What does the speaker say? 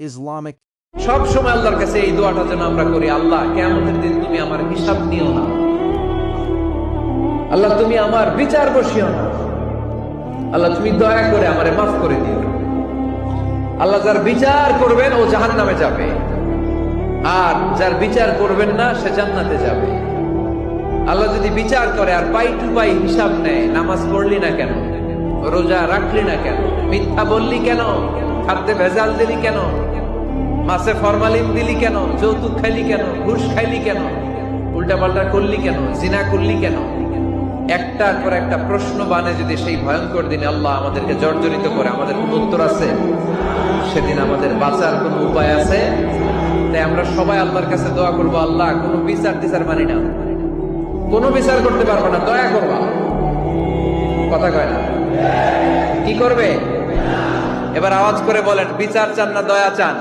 Islamic. সব সময় আল্লাহর কাছে এই দোয়াটা যেন আমরা করি, আল্লাহ কিয়ামতের দিন তুমি আমার হিসাব নিও না, আল্লাহ তুমি আমার বিচার বসিও না, আল্লাহ তুমি দয়া করে আমারে মাফ করে দিও। আল্লাহ যার বিচার করবেন ও জাহান্নামে যাবে, আর যার বিচার করবেন না সে জান্নাতে যাবে। আল্লাহ যদি বিচার করে আর পাই টু পাই হিসাব নেয়, নামাজ পড়লি না কেন, রোজা রাখলি না কেন, মিথ্যা বললি কেন, খাদ্যে ভেজাল দিলি কেন, মাছে ফরমালিন দিলি কেন, যৌতুক খাইলি কেন, ঘুষ খাইলি কেন, উল্টা পাল্টা করলি কেন, জিনা করলি কেন, একটার পর একটা প্রশ্ন বানে যদি সেই ভয়ঙ্কর দিনে আল্লাহ আমাদেরকে জর্জরিত করে, আমাদের কোন উত্তর আছে? সেদিন আমাদের বাঁচার কোন উপায় আছে? তাই আমরা সবাই আল্লাহর কাছে দোয়া করবো, আল্লাহ কোন বিচার টিচার মানি না, কোন বিচার করতে পারবো না, দয়া করবা। কথা কয় না? কি করবে? এবার আওয়াজ করে বলেন, বিচার চান না দয়া চান?